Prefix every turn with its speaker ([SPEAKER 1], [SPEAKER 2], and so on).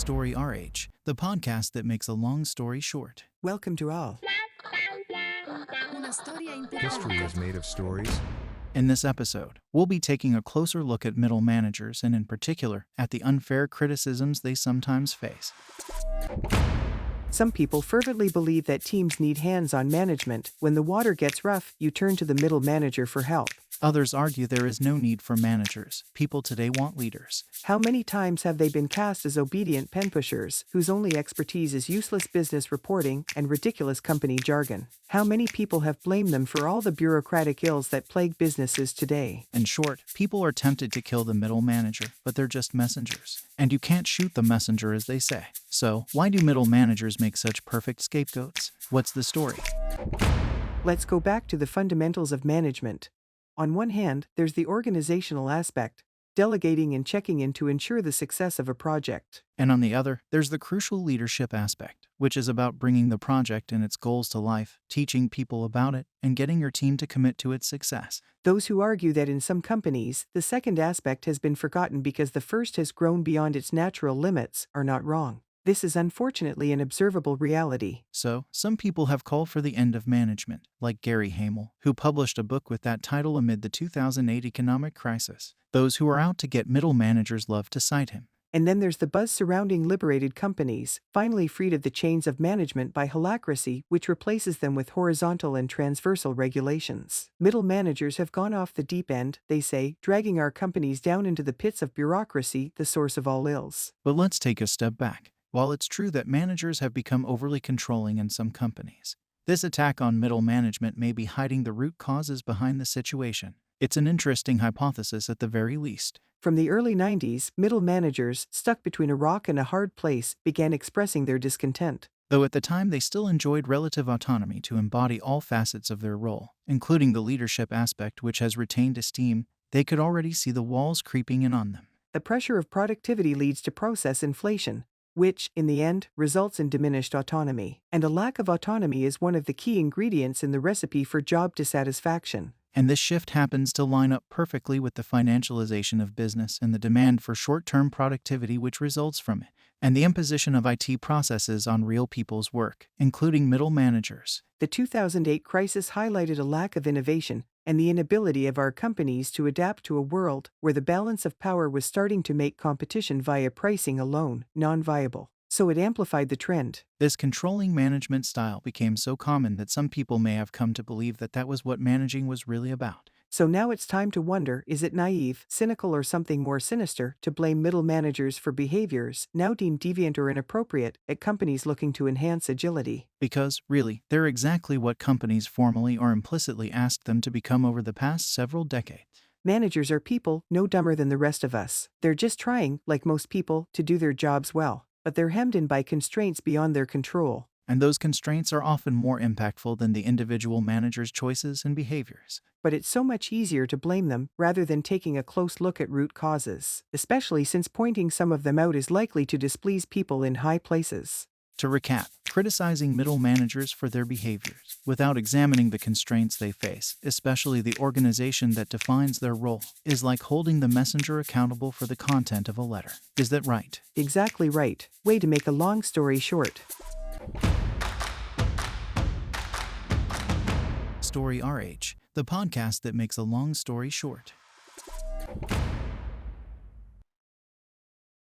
[SPEAKER 1] Story RH, the podcast that makes a long story short.
[SPEAKER 2] Welcome to all.
[SPEAKER 3] History is made of stories.
[SPEAKER 1] In this episode, we'll be taking a closer look at middle managers and in particular, at the unfair criticisms they sometimes face.
[SPEAKER 2] Some people fervently believe that teams need hands-on management. When the water gets rough, you turn to the middle manager for help.
[SPEAKER 1] Others argue there is no need for managers. People today want leaders.
[SPEAKER 2] How many times have they been cast as obedient pen pushers, whose only expertise is useless business reporting and ridiculous company jargon? How many people have blamed them for all the bureaucratic ills that plague businesses today?
[SPEAKER 1] In short, people are tempted to kill the middle manager, but they're just messengers. And you can't shoot the messenger, as they say. So, why do middle managers make such perfect scapegoats? What's the story?
[SPEAKER 2] Let's go back to the fundamentals of management. On one hand, there's the organizational aspect, delegating and checking in to ensure the success of a project.
[SPEAKER 1] And on the other, there's the crucial leadership aspect, which is about bringing the project and its goals to life, teaching people about it, and getting your team to commit to its success.
[SPEAKER 2] Those who argue that in some companies, the second aspect has been forgotten because the first has grown beyond its natural limits are not wrong. This is unfortunately an observable reality.
[SPEAKER 1] So, some people have called for the end of management, like Gary Hamel, who published a book with that title amid the 2008 economic crisis. Those who are out to get middle managers love to cite him.
[SPEAKER 2] And then there's the buzz surrounding liberated companies, finally freed of the chains of management by holacracy, which replaces them with horizontal and transversal regulations. Middle managers have gone off the deep end, they say, dragging our companies down into the pits of bureaucracy, the source of all ills.
[SPEAKER 1] But let's take a step back. While it's true that managers have become overly controlling in some companies, this attack on middle management may be hiding the root causes behind the situation. It's an interesting hypothesis at the very least.
[SPEAKER 2] From the early 90s, middle managers, stuck between a rock and a hard place, began expressing their discontent.
[SPEAKER 1] Though at the time they still enjoyed relative autonomy to embody all facets of their role, including the leadership aspect which has retained esteem, they could already see the walls creeping in on them.
[SPEAKER 2] The pressure of productivity leads to process inflation, which, in the end, results in diminished autonomy. And a lack of autonomy is one of the key ingredients in the recipe for job dissatisfaction.
[SPEAKER 1] And this shift happens to line up perfectly with the financialization of business and the demand for short-term productivity which results from it, and the imposition of IT processes on real people's work, including middle managers.
[SPEAKER 2] The 2008 crisis highlighted a lack of innovation and the inability of our companies to adapt to a world where the balance of power was starting to make competition via pricing alone non-viable. So it amplified the trend.
[SPEAKER 1] This controlling management style became so common that some people may have come to believe that that was what managing was really about.
[SPEAKER 2] So now it's time to wonder, is it naive, cynical, or something more sinister to blame middle managers for behaviors now deemed deviant or inappropriate at companies looking to enhance agility?
[SPEAKER 1] Because, really, they're exactly what companies formally or implicitly asked them to become over the past several decades.
[SPEAKER 2] Managers are people no dumber than the rest of us. They're just trying, like most people, to do their jobs well. But they're hemmed in by constraints beyond their control.
[SPEAKER 1] And those constraints are often more impactful than the individual manager's choices and behaviors.
[SPEAKER 2] But it's so much easier to blame them rather than taking a close look at root causes, especially since pointing some of them out is likely to displease people in high places.
[SPEAKER 1] To recap, criticizing middle managers for their behaviors, without examining the constraints they face, especially the organization that defines their role, is like holding the messenger accountable for the content of a letter. Is that right?
[SPEAKER 2] Exactly right. Way to make a long story short.
[SPEAKER 1] Story RH, the podcast that makes a long story short.